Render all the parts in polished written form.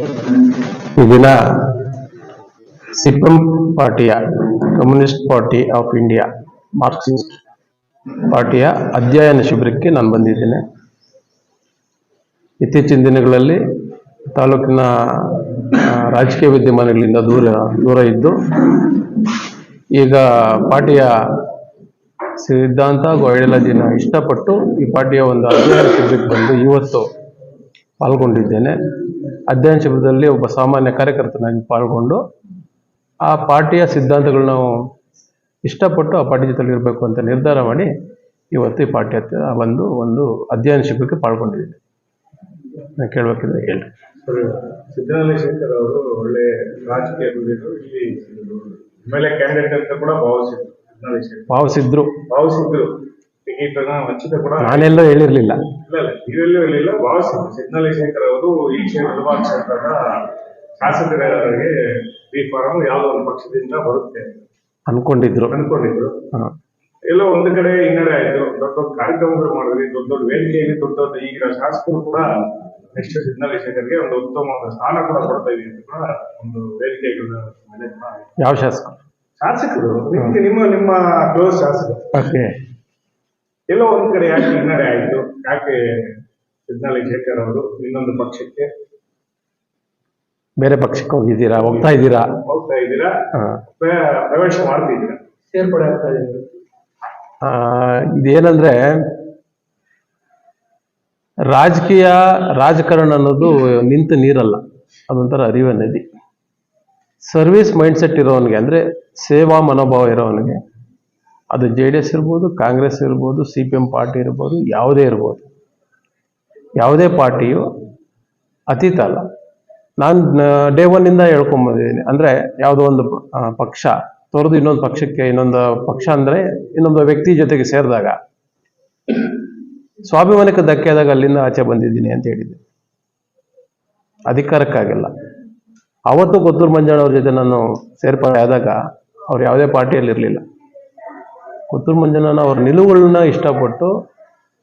ಈ ದಿನ ಸಿಪಿಎಂ ಪಾರ್ಟಿಯ communist party of India Marxist ಪಾರ್ಟಿಯ ಅಧ್ಯಯನ ಶಿಬಿರಕ್ಕೆ ನಾನು ಬಂದಿದ್ದೇನೆ. ಇತ್ತೀಚಿನ ದಿನಗಳಲ್ಲಿ ತಾಲೂಕಿನ ರಾಜಕೀಯ ವಿದ್ಯಮಾನಗಳಿಂದ ದೂರ ಇದ್ದು ಈಗ ಪಾರ್ಟಿಯ ಸಿದ್ಧಾಂತ ಹಾಗೂ ಐಡಿಯಾಲಜಿನ ಇಷ್ಟಪಟ್ಟು ಈ ಪಾರ್ಟಿಯ ಒಂದು ಅಧ್ಯಯನ ಶಿಬಿರಕ್ಕೆ ಬಂದು ಇವತ್ತು ಪಾಲ್ಗೊಂಡಿದ್ದೇನೆ. ಅಧ್ಯಯನ ಶಿಬಿರದಲ್ಲಿ ಒಬ್ಬ ಸಾಮಾನ್ಯ ಕಾರ್ಯಕರ್ತನಾಗಿ ಪಾಲ್ಗೊಂಡು ಆ ಪಾರ್ಟಿಯ ಸಿದ್ಧಾಂತಗಳನ್ನ ಇಷ್ಟಪಟ್ಟು ಆ ಪಾರ್ಟಿ ಜೊತೆಲಿ ಇರಬೇಕು ಅಂತ ನಿರ್ಧಾರ ಮಾಡಿ ಇವತ್ತು ಈ ಪಾರ್ಟಿ ಹತ್ತಿರ ಒಂದು ಅಧ್ಯಯನ ಶಿಬಿರಕ್ಕೆ ಪಾಲ್ಗೊಂಡಿದ್ದೀನಿ. ನಾನು ಕೇಳಬೇಕಿದ್ರೆ ಹೇಳಿ. ಸಿದ್ದರಾಮಯ್ಯ ಶೇಖರ್ ಅವರು ಒಳ್ಳೆ ರಾಜಕೀಯ ಇಲ್ಲಿ MLA ಕ್ಯಾಂಡಿಡೇಟ್ ಅಂತ ಕೂಡ ಭಾವಿಸಿದ್ರು ಟಿಕೆಟ್ ವಂಚಿತ ಕೂಡ ನಾನೆಲ್ಲೋ ಹೇಳಿರ್ಲಿಲ್ಲ. ನೀವೆಲ್ಲೂ ಹೇಳಿಲ್ಲ, ಭಾವಿಸಿದ್ರು. ಸಿದ್ದರಾಮಯ್ಯ ಶೇಖರ್ ಅವರು ಈ ಕ್ಷೇತ್ರದ ಶಾಸಕರಿಗೆ ಬಿ ಫಾರಂ ಯಾವುದೋ ಒಂದು ಪಕ್ಷದಿಂದ ಬರುತ್ತೆ ಅನ್ಕೊಂಡಿದ್ರು. ಎಲ್ಲೋ ಒಂದು ಕಡೆ ಹಿನ್ನಡೆ ಆಯ್ತು. ದೊಡ್ಡ ದೊಡ್ಡ ಕಾರ್ಯಕ್ರಮಗಳು ಮಾಡಿದ್ರಿ, ದೊಡ್ಡ ದೊಡ್ಡ ವೇದಿಕೆಯಲ್ಲಿ ದೊಡ್ಡ ಈಗಿನ ಶಾಸಕರು ಕೂಡ ನೆಕ್ಸ್ಟ್ ಸಿದ್ದರಾಮಯ್ಯ ಶೇಖರ್ಗೆ ಒಂದು ಉತ್ತಮವಾದ ಸ್ಥಾನ ಕೂಡ ಕೊಡ್ತಾ ಇದೀವಿ ಅಂತ ಕೂಡ ಒಂದು ವೇದಿಕೆಗಳ ಮೇಲೆ ಯಾವ ಶಾಸಕರು ನಿಮ್ಮ ಕ್ಲೋಸ್ ಶಾಸಕರು ಎಲ್ಲೋ ಒಂದ್ ಕಡೆ ಯಾಕೆ ಹಿನ್ನಡೆ ಆಯ್ತು? ಯಾಕೆ ಸಿದ್ದರಾಮಯ್ಯ ಶೇಖರ್ ಅವರು ಇನ್ನೊಂದು ಪಕ್ಷಕ್ಕೆ ಬೇರೆ ಪಕ್ಷಕ್ಕೆ ಹೋಗ್ತಾ ಇದ್ದೀರಾ ಪ್ರವೇಶ ಮಾಡ್ತಿದ್ದೀರಾ, ಸೇರ್ಪಡೆ ಆಗ್ತಾ ಇದ್ದೀರಾ? ಇದೇನಂದ್ರೆ ರಾಜಕಾರಣ ಅನ್ನೋದು ನಿಂತ ನೀರಲ್ಲ, ಅದೊಂಥರ ಹರಿವ ನದಿ. ಸರ್ವಿಸ್ ಮೈಂಡ್ಸೆಟ್ ಇರೋವನಿಗೆ, ಅಂದ್ರೆ ಸೇವಾ ಮನೋಭಾವ ಇರೋವನಿಗೆ, ಅದು JDS ಇರ್ಬೋದು, ಕಾಂಗ್ರೆಸ್ ಇರ್ಬೋದು, CPM ಪಾರ್ಟಿ ಇರ್ಬೋದು, ಯಾವುದೇ ಇರ್ಬೋದು, ಯಾವುದೇ ಪಾರ್ಟಿಯು ಅತೀತ ಅಲ್ಲ. ನಾನು ಡೇ 1 ಇಂದ ಹೇಳ್ಕೊಂಬಂದಿದ್ದೀನಿ. ಅಂದ್ರೆ ಯಾವುದೋ ಒಂದು ಪಕ್ಷ ತೊರೆದು ಇನ್ನೊಂದು ಪಕ್ಷಕ್ಕೆ, ಇನ್ನೊಂದು ಪಕ್ಷ ಅಂದ್ರೆ ಇನ್ನೊಂದು ವ್ಯಕ್ತಿ ಜೊತೆಗೆ ಸೇರಿದಾಗ ಸ್ವಾಭಿಮಾನಕ್ಕೆ ಧಕ್ಕೆ ಆದಾಗ ಅಲ್ಲಿಂದ ಆಚೆ ಬಂದಿದ್ದೀನಿ ಅಂತ ಹೇಳಿದ್ದೆ. ಅಧಿಕಾರಕ್ಕಾಗಿಲ್ಲ. ಅವತ್ತು ಕೊತ್ತೂರು ಮಂಜಣ್ಣ ಅವ್ರ ಜೊತೆ ನಾನು ಸೇರ್ಪಡೆ ಆದಾಗ ಅವ್ರು ಯಾವುದೇ ಪಾರ್ಟಿಯಲ್ಲಿ ಇರಲಿಲ್ಲ. ಕೊತ್ತೂರು ಮಂಜಣ್ಣ ಅವ್ರ ನಿಲುವುಗಳನ್ನ ಇಷ್ಟಪಟ್ಟು,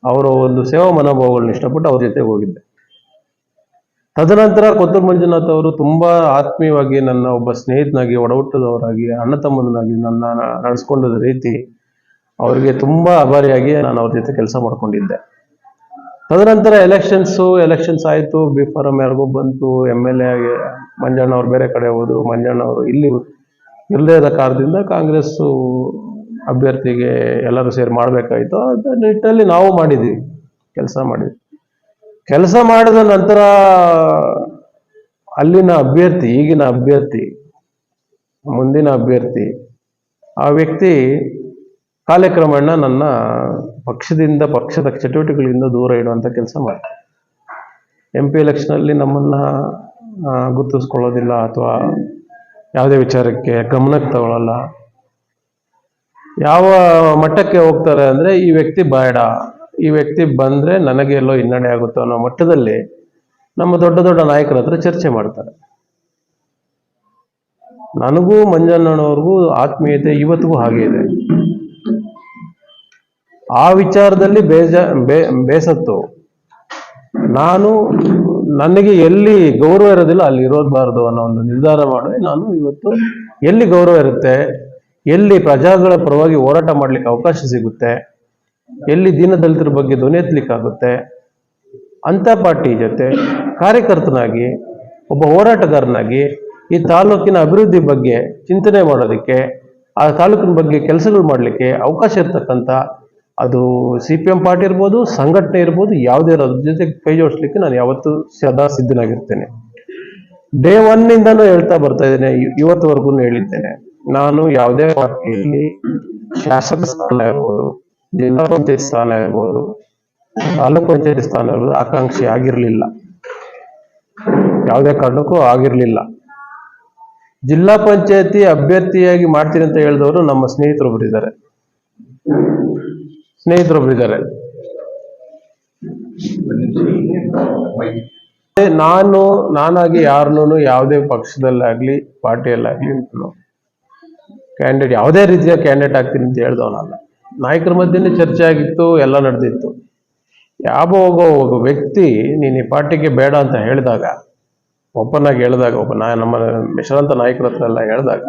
ಅವರ ಒಂದು ಸೇವಾ ಮನೋಭಾವಗಳನ್ನ ಇಷ್ಟಪಟ್ಟು ಅವ್ರ ಜೊತೆಗೆ ಹೋಗಿದ್ದೆ. ತದನಂತರ ಕೊತ್ತೂರು ಮಂಜುನಾಥ್ ಅವರು ತುಂಬಾ ಆತ್ಮೀಯವಾಗಿ ನನ್ನ ಒಬ್ಬ ಸ್ನೇಹಿತನಾಗಿ, ಒಡಹುಟ್ಟದವರಾಗಿ, ಅಣ್ಣ ತಮ್ಮನಾಗಿ ನನ್ನ ನಡೆಸ್ಕೊಂಡ ರೀತಿ ಅವರಿಗೆ ತುಂಬಾ ಆಭಾರಿಯಾಗಿ ನಾನು ಅವ್ರ ಜೊತೆ ಕೆಲಸ ಮಾಡ್ಕೊಂಡಿದ್ದೆ. ತದನಂತರ ಎಲೆಕ್ಷನ್ಸ್ ಆಯಿತು, ಬಿ ಫಾರಂ ಯಾರಿಗೋ ಬಂತು, MLA ಮಂಜಣ್ಣ ಅವ್ರು ಬೇರೆ ಕಡೆ ಹೋದ್ರು, ಮಂಜಣ್ಣ ಅವರು ಇಲ್ಲಿ ಇರದೇ ಇರೋ ಕಾರಣದಿಂದ ಕಾಂಗ್ರೆಸ್ ಅಭ್ಯರ್ಥಿಗೆ ಎಲ್ಲರೂ ಸೇರಿ ಮಾಡಬೇಕಾಯ್ತು. ಅದ ನಿಟ್ಟಿನಲ್ಲಿ ನಾವು ಕೆಲಸ ಮಾಡಿದ ನಂತರ ಅಲ್ಲಿನ ಅಭ್ಯರ್ಥಿ, ಈಗಿನ ಅಭ್ಯರ್ಥಿ, ಮುಂದಿನ ಅಭ್ಯರ್ಥಿ, ಆ ವ್ಯಕ್ತಿ ಕಾಲಕ್ರಮೇಣ ನನ್ನ ಪಕ್ಷದ ಚಟುವಟಿಕೆಗಳಿಂದ ದೂರ ಇಡುವಂತ ಕೆಲಸ ಮಾಡ್ತಾರೆ. MP ಎಲೆಕ್ಷನಲ್ಲಿ ನಮ್ಮನ್ನ ಗುರುತಿಸ್ಕೊಳ್ಳೋದಿಲ್ಲ, ಅಥವಾ ಯಾವುದೇ ವಿಚಾರಕ್ಕೆ ಗಮನಕ್ಕೆ ತಗೊಳ್ಳಲ್ಲ. ಯಾವ ಮಟ್ಟಕ್ಕೆ ಹೋಗ್ತಾರೆ ಅಂದ್ರೆ, ಈ ವ್ಯಕ್ತಿ ಬೇಡ, ಈ ವ್ಯಕ್ತಿ ಬಂದ್ರೆ ನನಗೆ ಎಲ್ಲೋ ಹಿನ್ನಡೆ ಆಗುತ್ತೋ ಅನ್ನೋ ಮಟ್ಟದಲ್ಲಿ ನಮ್ಮ ದೊಡ್ಡ ದೊಡ್ಡ ನಾಯಕರ ಹತ್ರ ಚರ್ಚೆ ಮಾಡ್ತಾರೆ. ನನಗೂ ಮಂಜಣ್ಣನವ್ರಿಗೂ ಆತ್ಮೀಯತೆ ಇವತ್ತಿಗೂ ಹಾಗೆ ಇದೆ. ಆ ವಿಚಾರದಲ್ಲಿ ಬೇಸತ್ತು ನನಗೆ ಎಲ್ಲಿ ಗೌರವ ಇರೋದಿಲ್ಲ ಅಲ್ಲಿ ಇರೋದಬಾರದು ಅನ್ನೋ ಒಂದು ನಿರ್ಧಾರ ಮಾಡಿ, ನಾನು ಇವತ್ತು ಎಲ್ಲಿ ಗೌರವ ಇರುತ್ತೆ, ಎಲ್ಲಿ ಪ್ರಜಾಗಳ ಪರವಾಗಿ ಹೋರಾಟ ಮಾಡ್ಲಿಕ್ಕೆ ಅವಕಾಶ ಸಿಗುತ್ತೆ, ಎಲ್ಲಿ ದೀನದಲಿತರ ಬಗ್ಗೆ ಧ್ವನಿ ಎತ್ತಲಿಕ್ಕಾಗುತ್ತೆ ಅಂತ ಪಾರ್ಟಿ ಜೊತೆ ಕಾರ್ಯಕರ್ತನಾಗಿ, ಒಬ್ಬ ಹೋರಾಟಗಾರನಾಗಿ ಈ ತಾಲೂಕಿನ ಅಭಿವೃದ್ಧಿ ಬಗ್ಗೆ ಚಿಂತನೆ ಮಾಡೋದಕ್ಕೆ, ಆ ತಾಲೂಕಿನ ಬಗ್ಗೆ ಕೆಲಸಗಳು ಮಾಡಲಿಕ್ಕೆ ಅವಕಾಶ ಇರ್ತಕ್ಕಂಥ, ಅದು CPM ಪಾರ್ಟಿ ಇರ್ಬೋದು, ಸಂಘಟನೆ ಇರ್ಬೋದು, ಯಾವುದೇ ಅದ್ರ ಜೊತೆ ಕೈ ಜೋಡಿಸ್ಲಿಕ್ಕೆ ನಾನು ಯಾವತ್ತೂ ಸದಾ ಸಿದ್ಧನಾಗಿರ್ತೇನೆ. ಡೇ 1 ಇಂದನೂ ಹೇಳ್ತಾ ಬರ್ತಾ ಇದ್ದೇನೆ, ಇವತ್ತುವರೆಗೂ ಹೇಳಿದ್ದೇನೆ, ನಾನು ಯಾವುದೇ ಪಾರ್ಟಿಯಲ್ಲಿ ಶಾಸಕ ಸ್ಥಾನ ಇರ್ಬೋದು, ಜಿಲ್ಲಾ ಪಂಚಾಯತ್ ಸ್ಥಾನ ಇರ್ಬೋದು, ತಾಲೂಕ್ ಪಂಚಾಯತ್ ಸ್ಥಾನ ಇರ್ಬೋದು ಆಕಾಂಕ್ಷಿ ಆಗಿರ್ಲಿಲ್ಲ, ಯಾವುದೇ ಕಾರಣಕ್ಕೂ ಆಗಿರ್ಲಿಲ್ಲ. ಜಿಲ್ಲಾ ಪಂಚಾಯತಿ ಅಭ್ಯರ್ಥಿಯಾಗಿ ಮಾಡ್ತೀನಿ ಅಂತ ಹೇಳಿದವರು ನಮ್ಮ ಸ್ನೇಹಿತರೊಬ್ರು ಇದ್ದಾರೆ. ನಾನಾಗಿ ಯಾರನ್ನೂ ಯಾವುದೇ ಪಕ್ಷದಲ್ಲಾಗ್ಲಿ ಪಾರ್ಟಿಯಲ್ಲಾಗ್ಲಿ ಕ್ಯಾಂಡಿಡೇಟ್, ಯಾವುದೇ ರೀತಿಯ ಕ್ಯಾಂಡಿಡೇಟ್ ಆಗ್ತೀನಿ ಅಂತ ಹೇಳ್ದವನಲ್ಲ. ನಾಯಕರ ಮಧ್ಯೆ ಚರ್ಚೆ ಆಗಿತ್ತು, ಎಲ್ಲ ನಡೆದಿತ್ತು. ಯಾವ ಒಬ್ಬ ವ್ಯಕ್ತಿ ನೀನು ಈ ಪಾರ್ಟಿಗೆ ಬೇಡ ಅಂತ ಹೇಳಿದಾಗ ಓಪನ್ ಆಗಿ ಹೇಳಿದಾಗ ನಮ್ಮ ಮಿಶ್ರಾಂತ ನಾಯಕರ ಹತ್ರ ಎಲ್ಲ ಹೇಳಿದಾಗ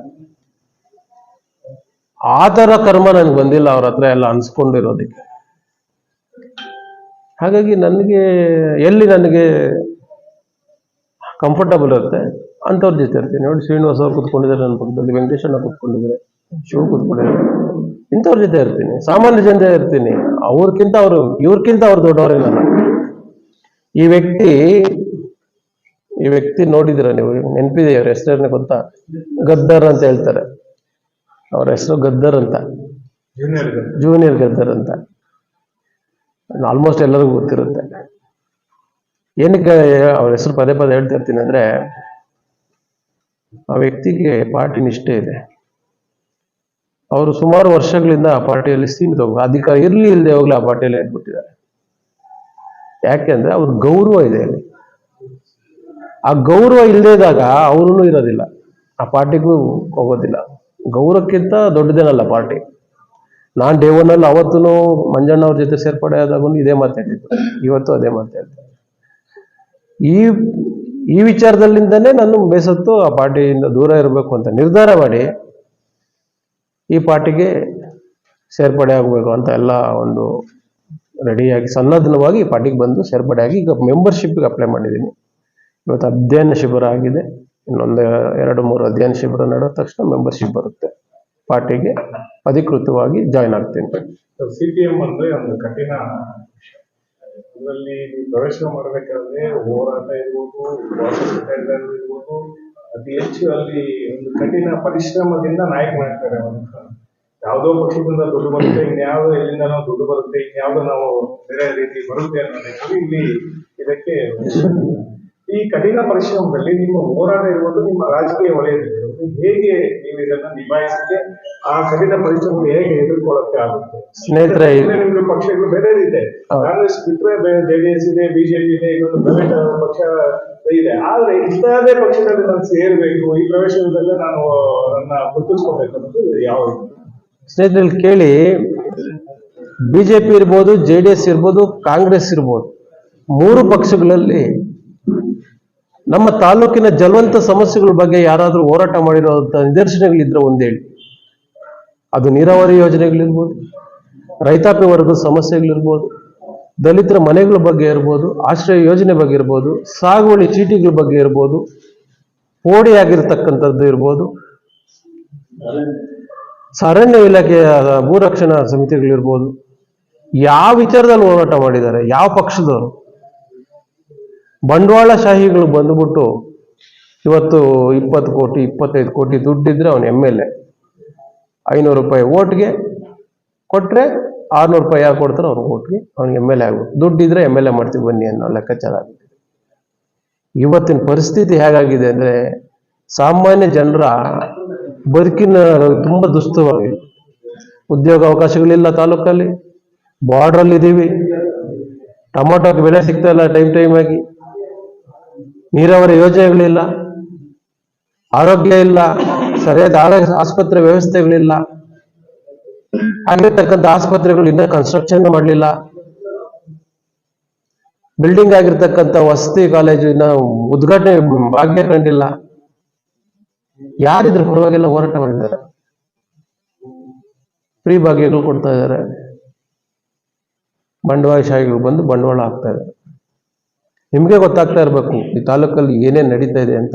ಆ ತರ ಕರ್ಮ ನನ್ಗೆ ಬಂದಿಲ್ಲ ಅವ್ರ ಹತ್ರ ಎಲ್ಲ ಅನ್ಸ್ಕೊಂಡಿರೋದಕ್ಕೆ. ಹಾಗಾಗಿ ನನಗೆ ಕಂಫರ್ಟಬಲ್ ಇರುತ್ತೆ ಅಂಥವ್ರ ಜೊತೆ ಇರ್ತೀನಿ. ನೋಡಿ, ಶ್ರೀನಿವಾಸ್ ಅವ್ರು ಕೂತ್ಕೊಂಡಿದ್ದಾರೆ ನನ್ನ ಪಕ್ಕದಲ್ಲಿ, ವೆಂಕಟೇಶಣ್ಣ ಕೂತ್ಕೊಂಡಿದ್ದಾರೆ, ಶಿವ ಕೂತ್ಕೊಂಡಿದ್ದಾರೆ, ಇಂಥವ್ರ ಜೊತೆ ಇರ್ತೀನಿ, ಸಾಮಾನ್ಯ ಜನತೆ ಇರ್ತೀನಿ. ಇವ್ರಕ್ಕಿಂತ ಅವ್ರು ದೊಡ್ಡವರೇನಲ್ಲ. ಈ ವ್ಯಕ್ತಿ ನೋಡಿದಿರ ನೀವು, ನೆನಪಿದೆ ಅವ್ರ ಹೆಸರನ್ನ ಗೊತ್ತಾ? ಗದ್ದರ್ ಅಂತ ಹೇಳ್ತಾರೆ. ಅವ್ರ ಹೆಸರು ಗದ್ದರ್ ಅಂತ, ಜೂನಿಯರ್ ಗದ್ದರ್ ಅಂತ. ಆಲ್ಮೋಸ್ಟ್ ಎಲ್ಲರಿಗೂ ಗೊತ್ತಿರುತ್ತೆ. ಏನಕ್ಕೆ ಅವ್ರ ಹೆಸರು ಪದೇ ಪದೇ ಹೇಳ್ತಾ ಇರ್ತೀನಿ ಅಂದ್ರೆ, ಆ ವ್ಯಕ್ತಿಗೆ ಪಾರ್ಟಿ ನಿಷ್ಠೆ ಇದೆ. ಅವರು ಸುಮಾರು ವರ್ಷಗಳಿಂದ ಆ ಪಾರ್ಟಿಯಲ್ಲಿ ಸೀಮಿತ ಅಧಿಕಾರ ಇರ್ಲಿ ಇಲ್ಲದೆ ಹೋಗ್ಲಿ ಆ ಪಾರ್ಟಿಯಲ್ಲಿ ಹೇಳ್ಬಿಟ್ಟಿದ್ದಾರೆ. ಯಾಕೆಂದ್ರೆ ಅವ್ರ ಗೌರವ ಇದೆ ಅಲ್ಲಿ. ಆ ಗೌರವ ಇಲ್ಲದೇ ಇದ್ದಾಗ ಅವ್ರೂ ಇರೋದಿಲ್ಲ, ಆ ಪಾರ್ಟಿಗೂ ಹೋಗೋದಿಲ್ಲ. ಗೌರವಕ್ಕಿಂತ ದೊಡ್ಡದೇನಲ್ಲ ಪಾರ್ಟಿ. ನಾನ್ ಡೇ ಒನ್ ಅಲ್ಲಿ ಅವತ್ತೂ ಮಂಜಣ್ಣ ಅವ್ರ ಜೊತೆ ಸೇರ್ಪಡೆ ಆದಾಗೂ ಇದೇ ಮಾತಾಡಿದ್ದು, ಇವತ್ತು ಅದೇ ಮಾತಾಡ್ತಾರೆ. ಈ ವಿಚಾರದಲ್ಲಿಂದನೇ ನಾನು ಬೇಸತ್ತು ಆ ಪಾರ್ಟಿಯಿಂದ ದೂರ ಇರಬೇಕು ಅಂತ ನಿರ್ಧಾರ ಮಾಡಿ ಈ ಪಾರ್ಟಿಗೆ ಸೇರ್ಪಡೆ ಆಗಬೇಕು ಅಂತ ಎಲ್ಲ ಒಂದು ರೆಡಿಯಾಗಿ ಸನ್ನದ್ಧವಾಗಿ ಈ ಪಾರ್ಟಿಗೆ ಬಂದು ಸೇರ್ಪಡೆ ಆಗಿ ಈಗ ಮೆಂಬರ್ಶಿಪ್ಗೆ ಅಪ್ಲೈ ಮಾಡಿದ್ದೀನಿ. ಇವತ್ತು ಅಧ್ಯಯನ ಶಿಬಿರ ಆಗಿದೆ. ಇನ್ನೊಂದು 2-3 ಅಧ್ಯಯನ ಶಿಬಿರ ನಡೆದ ತಕ್ಷಣ ಮೆಂಬರ್ಶಿಪ್ ಬರುತ್ತೆ. ಪಾರ್ಟಿಗೆ ಅಧಿಕೃತವಾಗಿ ಜಾಯ್ನ್ ಆಗ್ತೀನಿ. ಸಿಪಿಎಂ ಅಂದ್ರೆ ಒಂದು ಕಠಿಣ, ಅದರಲ್ಲಿ ಪ್ರವೇಶ ಮಾಡಬೇಕಾದ್ರೆ ಹೋರಾಟ ಇರ್ಬೋದು, ಇರ್ಬೋದು, ಅತಿ ಹೆಚ್ಚು ಅಲ್ಲಿ ಒಂದು ಕಠಿಣ ಪರಿಶ್ರಮದಿಂದ ನಾಯಕ ಮಾಡ್ತಾರೆ. ಯಾವುದೋ ಪಕ್ಷದಿಂದ ದುಡ್ಡು ಬರುತ್ತೆ, ಇನ್ಯಾವುದೋ ಎಲ್ಲಿಂದ ನಾವು ದುಡ್ಡು ಬರುತ್ತೆ, ಇನ್ಯಾವುದೋ ನಾವು ಬೇರೆ ರೀತಿ ಬರುತ್ತೆ ಅನ್ನೋದಕ್ಕೆ ಇಲ್ಲಿ ಇದಕ್ಕೆ ಈ ಕಠಿಣ ಪರಿಶ್ರಮದಲ್ಲಿ ನಿಮ್ಮ ಹೋರಾಟ ಇರುವುದು ನಿಮ್ಮ ರಾಜಕೀಯ ವಲಯದಲ್ಲಿ ಹೇಗೆ ನೀವು ಇದನ್ನ ನಿಭಾಯಿಸಕ್ಕೆ, ಆ ಕಠಿಣ ಪರಿಶ್ರಮ ಹೇಗೆ ಎದುರ್ಕೊಳ್ಳಕ್ಕೆ ಆಗುತ್ತೆ? ಸ್ನೇಹಿತರೆ, ನಿಮ್ಗೆ ಪಕ್ಷಗಳು ಬೇರೆ ಇದೆ, ಕಾಂಗ್ರೆಸ್ ಬಿಟ್ಟರೆ ಜೆಡಿಎಸ್ ಇದೆ, ಬಿಜೆಪಿ ಇದೆ, ಇನ್ನೊಂದು ಪ್ರೈವೇಟ್ ಪಕ್ಷ ಇದೆ. ಆದ್ರೆ ಇಂತಹದೇ ಪಕ್ಷದಲ್ಲಿ ನಾನು ಸೇರ್ಬೇಕು, ಈ ಪ್ರವೇಶದಲ್ಲೇ ನಾನು ನನ್ನ ಗುರುತಿಸ್ಕೋಬೇಕು ಅನ್ನೋದು ಯಾವ? ಸ್ನೇಹಿತರಲ್ಲಿ ಕೇಳಿ, ಬಿಜೆಪಿ ಇರ್ಬೋದು, ಜೆಡಿಎಸ್ ಇರ್ಬೋದು, ಕಾಂಗ್ರೆಸ್ ಇರ್ಬೋದು, 3 ಪಕ್ಷಗಳಲ್ಲಿ ನಮ್ಮ ತಾಲೂಕಿನ ಜಲವಂತ ಸಮಸ್ಯೆಗಳ ಬಗ್ಗೆ ಯಾರಾದ್ರೂ ಹೋರಾಟ ಮಾಡಿರುವಂತ ನಿದರ್ಶನಗಳಿದ್ರೆ ಒಂದೇಳಿ. ಅದು ನೀರಾವರಿ ಯೋಜನೆಗಳಿರ್ಬೋದು, ರೈತಾಪಿ ವರ್ಗದ ಸಮಸ್ಯೆಗಳಿರ್ಬೋದು, ದಲಿತರ ಮನೆಗಳ ಬಗ್ಗೆ ಇರ್ಬೋದು, ಆಶ್ರಯ ಯೋಜನೆ ಬಗ್ಗೆ ಇರ್ಬೋದು, ಸಾಗುವಳಿ ಚೀಟಿಗಳ ಬಗ್ಗೆ ಇರ್ಬೋದು, ಪೋಡಿ ಆಗಿರ್ತಕ್ಕಂಥದ್ದು ಇರ್ಬೋದು, ಅರಣ್ಯ ಇಲಾಖೆಯ ಭೂರಕ್ಷಣಾ ಸಮಿತಿಗಳಿರ್ಬೋದು. ಯಾವ ವಿಚಾರದಲ್ಲಿ ಹೋರಾಟ ಮಾಡಿದ್ದಾರೆ, ಯಾವ ಪಕ್ಷದವರು? ಬಂಡವಾಳಶಾಹಿಗಳು ಬಂದ್ಬಿಟ್ಟು ಇವತ್ತು 20 ಕೋಟಿ 25 ಕೋಟಿ ದುಡ್ಡಿದ್ರೆ ಅವನು MLA, 500 ರೂಪಾಯಿ ಓಟ್ಗೆ ಕೊಟ್ರೆ 600 ರೂಪಾಯಿ ಯಾರು ಕೊಡ್ತಾರೆ ಅವ್ರ ಓಟ್ಗೆ, ಅವ್ನಿಗೆ MLA ಆಗ್ಬೋದು. ದುಡ್ಡಿದ್ರೆ MLA ಮಾಡ್ತೀವಿ ಬನ್ನಿ ಅನ್ನೋ ಲೆಕ್ಕಾಚಾರ ಆಗುತ್ತೆ. ಇವತ್ತಿನ ಪರಿಸ್ಥಿತಿ ಹೇಗಾಗಿದೆ ಅಂದ್ರೆ, ಸಾಮಾನ್ಯ ಜನರ ಬದುಕಿನ ತುಂಬಾ ದುಸ್ತರವಾಗಿದೆ. ಉದ್ಯೋಗ ಅವಕಾಶಗಳಿಲ್ಲ ತಾಲೂಕಲ್ಲಿ, ಬಾರ್ಡ್ರಲ್ಲಿ ಇದ್ದೀವಿ, ಟೊಮಾಟೋಗೆ ಬೆಲೆ ಸಿಗ್ತಾ ಇಲ್ಲ ಟೈಮ್ ಆಗಿ, ನೀರಾವರಿ ಯೋಜನೆಗಳಿಲ್ಲ, ಆರೋಗ್ಯ ಇಲ್ಲ, ಸರಿಯಾದ ಆಸ್ಪತ್ರೆ ವ್ಯವಸ್ಥೆಗಳಿಲ್ಲ, ಆಗಿರ್ತಕ್ಕಂಥ ಆಸ್ಪತ್ರೆಗಳು ಇನ್ನೂ ಕನ್ಸ್ಟ್ರಕ್ಷನ್ ಮಾಡಲಿಲ್ಲ, ಬಿಲ್ಡಿಂಗ್ ಆಗಿರ್ತಕ್ಕಂಥ ವಸತಿ ಕಾಲೇಜು ಇನ್ನ ಉದ್ಘಾಟನೆ ಭಾಗ್ಯ ಕಂಡಿಲ್ಲ. ಯಾರಿದ್ರ ಪರವಾಗಿಲ್ಲ ಹೋರಾಟ ಮಾಡಿದ್ದಾರೆ, ಫ್ರೀ ಭಾಗ್ಯಗಳು ಕೊಡ್ತಾ ಇದ್ದಾರೆ, ಬಂಡವಾಳಶಾಹಿಗಳು ಬಂದು ಬಂಡವಾಳ ಹಾಕ್ತಾ ಇದ್ದಾರೆ. ನಿಮ್ಗೆ ಗೊತ್ತಾಗ್ತಾ ಇರ್ಬೇಕು ಈ ತಾಲೂಕಲ್ಲಿ ಏನೇನ್ ನಡೀತಾ ಇದೆ ಅಂತ.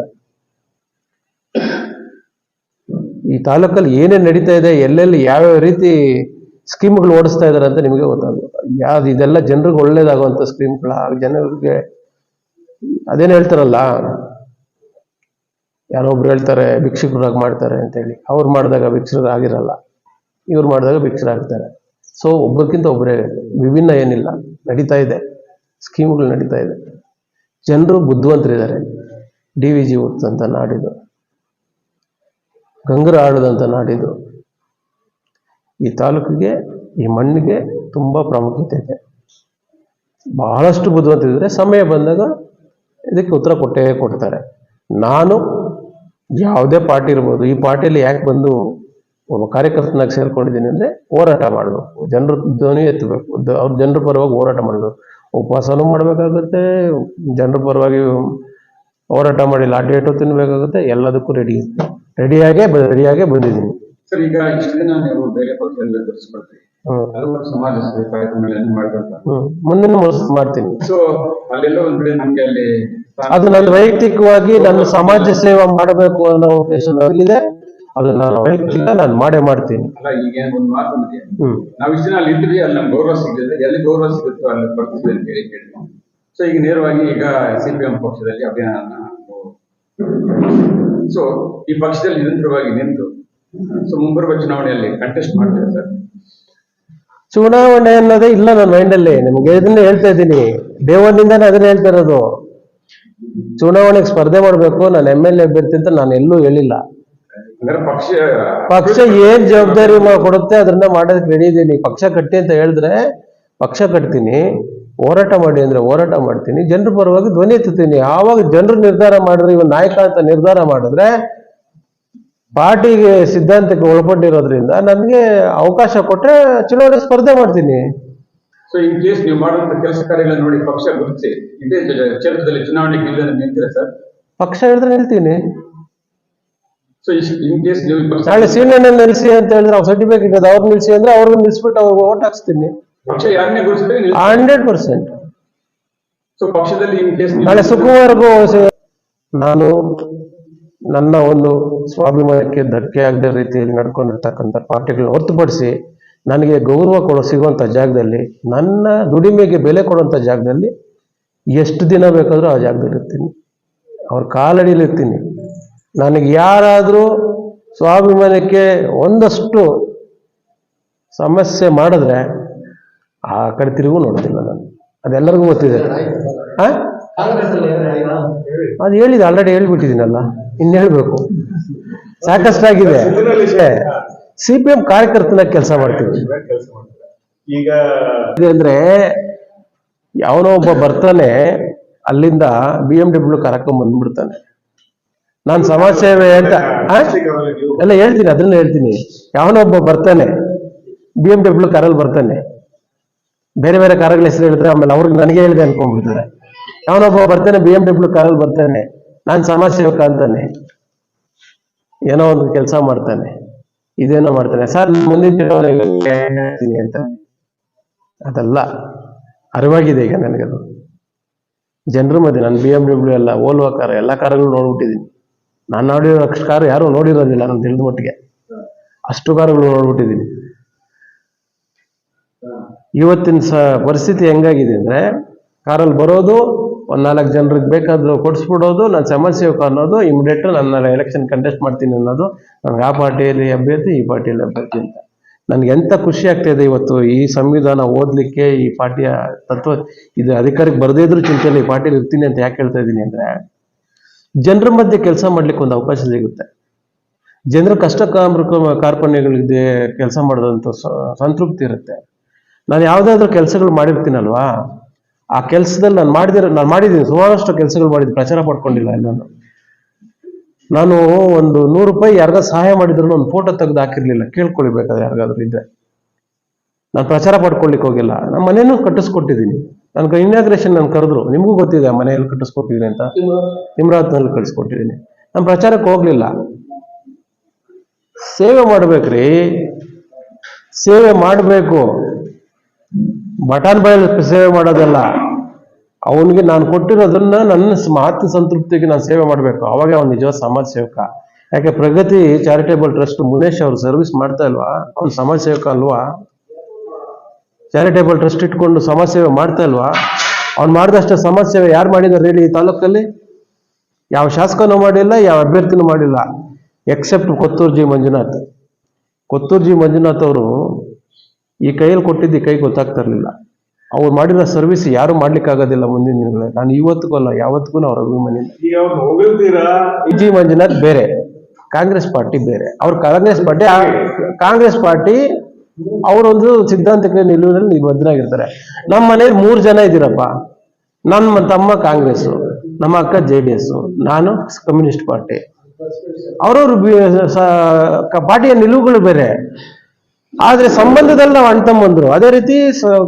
ಈ ತಾಲೂಕಲ್ಲಿ ಏನೇನ್ ನಡೀತಾ ಇದೆ, ಎಲ್ಲೆಲ್ಲಿ ಯಾವ್ಯಾವ ರೀತಿ ಸ್ಕೀಮ್ಗಳು ಓಡಿಸ್ತಾ ಇದಾರೆ ಅಂತ ನಿಮಗೆ ಗೊತ್ತಾಗುತ್ತೆ. ಇದೆಲ್ಲ ಜನರಿಗೆ ಒಳ್ಳೇದಾಗುವಂತ ಸ್ಕೀಮ್ಗಳ, ಜನರಿಗೆ ಅದೇನು ಹೇಳ್ತಾರಲ್ಲ, ಯಾರೊಬ್ರು ಹೇಳ್ತಾರೆ ಭಿಕ್ಷುಕರಾಗಿ ಮಾಡ್ತಾರೆ ಅಂತೇಳಿ. ಅವ್ರು ಮಾಡಿದಾಗ ಭಿಕ್ಷುಕರಾಗಿರಲ್ಲ, ಇವ್ರು ಮಾಡಿದಾಗ ಭಿಕ್ಷುಕರಾಗ್ತಾರೆ. ಸೊ ಒಬ್ಬರಿಗಿಂತ ಒಬ್ಬರೇ, ವಿಭಿನ್ನ ಏನಿಲ್ಲ, ನಡೀತಾ ಇದೆ, ಸ್ಕೀಮ್ಗಳು ನಡೀತಾ ಇದೆ. ಜನರು ಬುದ್ಧಿವಂತರಿದ್ದಾರೆ. DVG ಹುಟ್ಟಂತ ನಾಡಿದು, ಗಂಗರ ಆಡದಂತ ನಾಡಿದು. ಈ ತಾಲೂಕಿಗೆ, ಈ ಮಣ್ಣಿಗೆ ತುಂಬಾ ಪ್ರಾಮುಖ್ಯತೆ ಇದೆ. ಬಹಳಷ್ಟು ಬುದ್ಧಿವಂತರಿದ್ದಾರೆ. ಸಮಯ ಬಂದಾಗ ಇದಕ್ಕೆ ಉತ್ತರ ಕೊಟ್ಟೇ ಕೊಡ್ತಾರೆ. ನಾನು ಯಾವುದೇ ಪಾರ್ಟಿ ಇರ್ಬೋದು, ಈ ಪಾರ್ಟಿಯಲ್ಲಿ ಯಾಕೆ ಬಂದು ಒಬ್ಬ ಕಾರ್ಯಕರ್ತನಾಗಿ ಸೇರ್ಕೊಂಡಿದ್ದೀನಿ ಅಂದ್ರೆ, ಹೋರಾಟ ಮಾಡಬೇಕು, ಜನರ ಧ್ವನಿ ಎತ್ತಬೇಕು, ಅವ್ರ ಜನರ ಪರವಾಗಿ ಹೋರಾಟ ಮಾಡಬೇಕು. ಉಪವಾಸನೂ ಮಾಡಬೇಕಾಗುತ್ತೆ, ಜನರ ಪರವಾಗಿ ಹೋರಾಟ ಮಾಡಿ ಲಾಠಿ ಏಟು ತಿನ್ಬೇಕಾಗುತ್ತೆ, ಎಲ್ಲದಕ್ಕೂ ರೆಡಿಯಾಗೇ ಬಂದಿದ್ದೀನಿ. ಸರ್, ಈಗ ಇಷ್ಟು ದಿನ ನೀವು ಬೇರೆ ಪಕ್ಷದಲ್ಲಿ ತೋರಿಸ್ಕೊಳ್ತೀವಿ, ಹಲವಾರು ಸಮಾಜ ಸೇವೆ ಕಾರ್ಯಕ್ರಮಗಳನ್ನು ಮಾಡ್ಕೊಳ್ತಾ, ಮುಂದಿನ ಮಾಡ್ತೀನಿ. ಸೊ ಅಲ್ಲೆಲ್ಲ ಒಂದ್ ಕಡೆ ನಮ್ಗೆ ಅಲ್ಲಿ ಅದು ನನ್ನ ವೈಯಕ್ತಿಕವಾಗಿ ನನ್ನ ಸಮಾಜ ಸೇವೆ ಮಾಡಬೇಕು ಅನ್ನೋ ಉದ್ದೇಶದಲ್ಲಿದೆ. ಅದು ನಾನು ವೈಯಕ್ತಿಕ ನಾನು ಮಾಡ್ತೀನಿ. ಅಲ್ಲ, ಈಗ ಒಂದು ಮಾತು ಇದೆ, ನಾವ್ ಇಷ್ಟು ದಿನ ಅಲ್ಲಿ ಇದ್ವಿ, ಅಲ್ಲಿ ನಮ್ಗೆ ಗೌರವ ಸಿಗುತ್ತೆ, ಎಲ್ಲಿ ಗೌರವ ಸಿಗುತ್ತೋ ಅಲ್ಲಿ ಬರ್ತೀವಿ ಅಂತ ಹೇಳಿ. ಸೊ ಈಗ ನೇರವಾಗಿ ಈಗ CPM ಪಕ್ಷದಲ್ಲಿ ಅಭಿಯಾನ, ಸೊ ಈ ಪಕ್ಷದಲ್ಲಿ ನಿರಂತರವಾಗಿ ನಿಂತು ಸೊ ಮುಂಬರುವ ಚುನಾವಣೆಯಲ್ಲಿ ಕಂಟೆಸ್ಟ್ ಮಾಡ್ತಾರೆ ಸರ್. ಚುನಾವಣೆ ಅನ್ನೋದೇ ಇಲ್ಲ ನನ್ನ ಮೈಂಡಲ್ಲಿ. ನಿಮ್ಗೆ ಇದನ್ನ ಹೇಳ್ತಾ ಇದ್ದೀನಿ, ದೇವನಿಂದಾನೇ ಅದನ್ನ ಹೇಳ್ತಾ ಇರೋದು. ಚುನಾವಣೆಗೆ ಸ್ಪರ್ಧೆ ಮಾಡ್ಬೇಕು, ನಾನು MLA ಅಭ್ಯರ್ಥಿ ಅಂತ ನಾನು ಎಲ್ಲೂ ಹೇಳಿಲ್ಲ. ಪಕ್ಷ ಏನ್ ಜವಾಬ್ದಾರಿ ಕೊಡುತ್ತೆ ಅದನ್ನ ಮಾಡೋದಕ್ಕೆ ರೆಡಿ ಇದ್ದೀನಿ. ಪಕ್ಷ ಕಟ್ಟಿ ಅಂತ ಹೇಳಿದ್ರೆ ಪಕ್ಷ ಕಟ್ತೀನಿ, ಹೋರಾಟ ಮಾಡಿ ಅಂದ್ರೆ ಹೋರಾಟ ಮಾಡ್ತೀನಿ, ಜನರ ಪರವಾಗಿ ಧ್ವನಿ ಎತ್ತುತ್ತೀನಿ. ಆವಾಗ ಜನರು ನಿರ್ಧಾರ ಮಾಡಿದ್ರೆ, ಇವ್ ನಾಯಕ ಅಂತ ನಿರ್ಧಾರ ಮಾಡಿದ್ರೆ, ಪಾರ್ಟಿಗೆ ಸಿದ್ಧಾಂತಕ್ಕೆ ಒಳಪಟ್ಟಿರೋದ್ರಿಂದ ನನಗೆ ಅವಕಾಶ ಕೊಟ್ರೆ ಚುನಾವಣೆ ಸ್ಪರ್ಧೆ ಮಾಡ್ತೀನಿ. ಸೊ ಇನ್ ಕೇಸ್ ನೀವು ಮಾಡುವಂತ ಕೆಲಸ ಕಾರ್ಯಗಳನ್ನು ನೋಡಿ ಪಕ್ಷ ಗುರುತಿಸಿ ಇದೇ ಕ್ಷೇತ್ರದಲ್ಲಿ ಚುನಾವಣೆಗೆ ನಿಲ್ತೀರಾ ಸರ್? ಪಕ್ಷ ಹೇಳಿದ್ರೆ ನಿಲ್ತೀನಿ. ಸೊ ಇನ್ ಕೇಸ್ ನೀವು ನಾಳೆ ಸೀನಿಯರ್ ನಿಲ್ಸಿ ಅಂತ ಹೇಳಿದ್ರೆ ಅವ್ರ ಸರ್ಟಿಫಿಕೇಟ್ ಇದೆ, ಅವ್ರು ನಿಲ್ಸಿ ಅಂದ್ರೆ ಅವ್ರಿಗೆ ನಿಲ್ಸ್ಬಿಟ್ಟು ಅವ್ರಿಗೆ ಓಟ್ ಹಾಕ್ಸ್ತೀನಿ. ಪಕ್ಷ ಯಾರನ್ನೇ ಗುರುತಿಸಿದ್ರೆ 100%. ಸೊ ಪಕ್ಷದಲ್ಲಿ ಇನ್ ಕೇಸ್ ನಾಳೆ ಸುಕುಮಾರ್ಗೂ ನಾನು ನನ್ನ ಒಂದು ಸ್ವಾಭಿಮಾನಕ್ಕೆ ಧಕ್ಕೆ ಆಗದ ರೀತಿಯಲ್ಲಿ ನಡ್ಕೊಂಡಿರ್ತಕ್ಕಂಥ ಪಾರ್ಟಿಗಳನ್ನ ಹೊರತುಪಡಿಸಿ ನನಗೆ ಗೌರವ ಸಿಗುವಂಥ ಜಾಗದಲ್ಲಿ, ನನ್ನ ದುಡಿಮೆಗೆ ಬೆಲೆ ಕೊಡುವಂಥ ಜಾಗದಲ್ಲಿ ಎಷ್ಟು ದಿನ ಬೇಕಾದರೂ ಆ ಜಾಗದಲ್ಲಿ ಇರ್ತೀನಿ, ಅವ್ರ ಕಾಲಡಿಯಲ್ಲಿ ಇರ್ತೀನಿ. ನನಗೆ ಯಾರಾದರೂ ಸ್ವಾಭಿಮಾನಕ್ಕೆ ಒಂದಷ್ಟು ಸಮಸ್ಯೆ ಮಾಡಿದ್ರೆ ಆ ಕಡೆ ತಿರುಗೂ ನೋಡ್ತಿಲ್ಲ ನಾನು. ಅದೆಲ್ಲರಿಗೂ ಗೊತ್ತಿದೆ. ಅದು ಹೇಳಿದೆ, ಆಲ್ರೆಡಿ ಹೇಳ್ಬಿಟ್ಟಿದ್ದೀನಲ್ಲ, ಇನ್ನು ಹೇಳ್ಬೇಕು, ಸಾಕಷ್ಟಾಗಿದೆ. CPM ಕಾರ್ಯಕರ್ತನ ಕೆಲಸ ಮಾಡ್ತೀವಿ. ಈಗ ಅಂದ್ರೆ ಯಾವನೋ ಒಬ್ಬ ಬರ್ತಾನೆ ಅಲ್ಲಿಂದ BMW ಕರಕೊಂಡ್ ಬಂದ್ಬಿಡ್ತಾನೆ, ನಾನ್ ಸಮಾಜ ಸೇವೆ ಅಂತ ಎಲ್ಲ ಹೇಳ್ತೀನಿ, ಅದನ್ನ ಹೇಳ್ತೀನಿ. ಯಾವನೋ ಒಬ್ಬ ಬರ್ತಾನೆ BMW ಕಾರಲ್ಲಿ ಬರ್ತಾನೆ, ಬೇರೆ ಬೇರೆ ಕಾರಗಳ ಹೆಸರು ಹೇಳಿದ್ರೆ ಆಮೇಲೆ ಅವ್ರಿಗೆ ನನಗೆ ಹೇಳಿದೆ ಅನ್ಕೊಂಡ್ಬಿಡ್ತಾರೆ. ಯಾವನೊಬ್ಬ ಬರ್ತಾನೆ BMW ಕಾರಲ್ಲಿ ಬರ್ತಾನೆ, ನಾನ್ ಸಮಾಜ ಸೇವಕ ಅಂತಾನೆ, ಏನೋ ಒಂದು ಕೆಲಸ ಮಾಡ್ತಾನೆ, ಇದೇನೋ ಮಾಡ್ತಾನೆ. ಸರ್ ಮುಂದಿನ ಚುನಾವಣೆಗೆ ಅಂತ, ಅದಲ್ಲ ಅರಿವಾಗಿದೆ ಈಗ ನನಗದು. ಜನರ ಮಧ್ಯೆ ನಾನು BMW ಎಲ್ಲ, ಓಲ್ವಾ ಕಾರ್, ಎಲ್ಲ ಕಾರುಗಳು ನೋಡ್ಬಿಟ್ಟಿದ್ದೀನಿ. ನಾನು ನೋಡಿರೋ ಅಷ್ಟು ಕಾರು ಯಾರು ನೋಡಿರೋದಿಲ್ಲ ನಾನು ತಿಳಿದ ಮಟ್ಟಿಗೆ, ಅಷ್ಟು ಕಾರುಗಳು ನೋಡ್ಬಿಟ್ಟಿದ್ದೀನಿ. ಇವತ್ತಿನ ಪರಿಸ್ಥಿತಿ ಹೆಂಗಾಗಿದೆ ಅಂದ್ರೆ, ಕಾರಲ್ಲಿ ಬರೋದು, 4 ಜನರಿಗೆ ಬೇಕಾದ್ರು ಕೊಡಿಸ್ಬಿಡೋದು, ನಾನು ಸಮಾಜ ಸೇವಕ ಅನ್ನೋದು, ಇಮಿಡಿಯೇಟ್ ನನ್ನ ಎಲೆಕ್ಷನ್ ಕಂಟೆಸ್ಟ್ ಮಾಡ್ತೀನಿ ಅನ್ನೋದು, ನನಗೆ ಆ ಪಾರ್ಟಿಯಲ್ಲಿ ಅಭ್ಯರ್ಥಿ, ಈ ಪಾರ್ಟಿಯಲ್ಲಿ ಅಭ್ಯರ್ಥಿ ಅಂತ. ನನಗೆ ಎಂತ ಖುಷಿ ಆಗ್ತಾ ಇದೆ ಇವತ್ತು ಈ ಸಂವಿಧಾನ ಓದ್ಲಿಕ್ಕೆ, ಈ ಪಾರ್ಟಿಯ ತತ್ವ ಇದು ಅಧಿಕಾರಕ್ಕೆ ಬರದೇ ಇದ್ರೂ ಚಿಂತೆಯಲ್ಲಿ ಈ ಪಾರ್ಟಿಯಲ್ಲಿ ಇರ್ತೀನಿ ಅಂತ ಯಾಕೆ ಹೇಳ್ತಾ ಇದ್ದೀನಿ ಅಂದ್ರೆ, ಜನರ ಮಧ್ಯೆ ಕೆಲಸ ಮಾಡ್ಲಿಕ್ಕೆ ಒಂದು ಅವಕಾಶ ಸಿಗುತ್ತೆ. ಜನರ ಕಷ್ಟ ಕಾರ್ಪಣ್ಯಗಳಿಗೆ ಕೆಲಸ ಮಾಡೋದಂತ ಸಂತೃಪ್ತಿ ಇರುತ್ತೆ. ನಾನು ಯಾವುದಾದ್ರೂ ಕೆಲಸಗಳು ಮಾಡಿರ್ತೀನಲ್ವಾ, ಆ ಕೆಲಸದಲ್ಲಿ ನಾನು ಮಾಡಿದ್ದೀನಿ, ಸುಮಾರಷ್ಟು ಕೆಲಸಗಳು ಮಾಡಿದ್ದೀನಿ, ಪ್ರಚಾರ ಪಡ್ಕೊಂಡಿಲ್ಲ ಎಲ್ಲಾನು. ನಾನು ಒಂದು 100 ರೂಪಾಯಿ ಯಾರಿಗಾದ್ರು ಸಹಾಯ ಮಾಡಿದ್ರು ಒಂದು ಫೋಟೋ ತೆಗೆದು ಹಾಕಿರ್ಲಿಲ್ಲ, ಕೇಳ್ಕೊಳ್ಬೇಕಾದ್ರೆ ಯಾರಿಗಾದ್ರೂ ಇದ್ರೆ. ನಾನು ಪ್ರಚಾರ ಪಡ್ಕೊಳ್ಲಿಕ್ಕೆ ಹೋಗಿಲ್ಲ. ನಮ್ಮ ಮನೇನೂ ಕಟ್ಟಿಸ್ಕೊಟ್ಟಿದ್ದೀನಿ. ನನ್ಗೆ ಇನಾಗ್ರೇಷನ್ ನಾನು ಕರೆದ್ರು, ನಿಮಗೂ ಗೊತ್ತಿದೆ ಮನೆಯಲ್ಲಿ ಕಟ್ಟಿಸ್ಕೊಟ್ಟಿದ್ದೀನಿ ಅಂತ, ನಿಮ್ರಾತ್ನಲ್ಲಿ ಕಳಿಸ್ಕೊಟ್ಟಿದ್ದೀನಿ. ನಾನು ಪ್ರಚಾರಕ್ಕೆ ಹೋಗ್ಲಿಲ್ಲ. ಸೇವೆ ಮಾಡ್ಬೇಕ್ರಿ, ಸೇವೆ ಮಾಡಬೇಕು. ಬಟಾನ್ ಬಾಯಲ್ಲಿ ಸೇವೆ ಮಾಡೋದಲ್ಲ. ಅವನಿಗೆ ನಾನು ಕೊಟ್ಟಿರೋದನ್ನ ನನ್ನ ಆತ್ಮ ಸಂತೃಪ್ತಿಗೆ ನಾನು ಸೇವೆ ಮಾಡಬೇಕು, ಅವಾಗ ಅವ್ನು ನಿಜವಾದ ಸಮಾಜ ಸೇವಕ. ಯಾಕೆ ಪ್ರಗತಿ ಚಾರಿಟೇಬಲ್ ಟ್ರಸ್ಟ್ ಮುನೇಶ್ ಅವರು ಸರ್ವಿಸ್ ಮಾಡ್ತಾ ಇಲ್ವಾ, ಅವ್ನು ಸಮಾಜ ಸೇವಕ ಅಲ್ವಾ? ಚಾರಿಟೇಬಲ್ ಟ್ರಸ್ಟ್ ಇಟ್ಕೊಂಡು ಸಮಾಜ ಸೇವೆ ಮಾಡ್ತಾ ಇಲ್ವಾ? ಅವ್ನು ಮಾಡಿದಷ್ಟು ಸಮಾಜ ಸೇವೆ ಯಾರು ಮಾಡಿದಾರೆ ಹೇಳಿ ಈ ತಾಲೂಕಲ್ಲಿ? ಯಾವ ಶಾಸಕನೂ ಮಾಡಿಲ್ಲ, ಯಾವ ಅಭ್ಯರ್ಥಿನೂ ಮಾಡಿಲ್ಲ, ಎಕ್ಸೆಪ್ಟ್ ಕೊತ್ತೂರು ಜಿ ಮಂಜುನಾಥ್. ಕೊತ್ತೂರು ಜಿ ಮಂಜುನಾಥ್ ಅವರು ಈ ಕೈಯಲ್ಲಿ ಕೊಟ್ಟಿದ್ದು ಈ ಕೈ ಗೊತ್ತಾಗ್ತಾ ಇರಲಿಲ್ಲ. ಅವ್ರು ಮಾಡಿರೋ ಸರ್ವಿಸ್ ಯಾರು ಮಾಡ್ಲಿಕ್ಕೆ ಆಗೋದಿಲ್ಲ ಮುಂದಿನ ದಿನಗಳಲ್ಲಿ. ನಾನು ಇವತ್ತಿಗೂ ಅಲ್ಲ ಯಾವತ್ತಿಗೂ ಅವ್ರ ಅಭಿಮಾನಿ. ಜಿ ಮಂಜುನಾಥ್ ಬೇರೆ, ಕಾಂಗ್ರೆಸ್ ಪಾರ್ಟಿ ಬೇರೆ. ಅವ್ರ ಕಾಂಗ್ರೆಸ್ ಪಾರ್ಟಿ ಅವರೊಂದು ಸಿದ್ಧಾಂತಕ್ಕೆ ನಿಲುವಿನಲ್ಲಿ ಬದ್ಧರಾಗಿರ್ತಾರೆ. ನಮ್ಮ ಮನೇಲಿ 3 ಜನ ಇದ್ದೀರಪ್ಪ. ನನ್ನ ತಮ್ಮ ಕಾಂಗ್ರೆಸ್, ನಮ್ಮ ಅಕ್ಕ JDS, ನಾನು ಕಮ್ಯುನಿಸ್ಟ್ ಪಾರ್ಟಿ. ಅವರವ್ರ ಪಾರ್ಟಿಯ ನಿಲುವುಗಳು ಬೇರೆ, ಆದ್ರೆ ಸಂಬಂಧದಲ್ಲಿ ನಾವು ಅಣ್ಣ ತಮ್ಮಂದ್ರು. ಅದೇ ರೀತಿ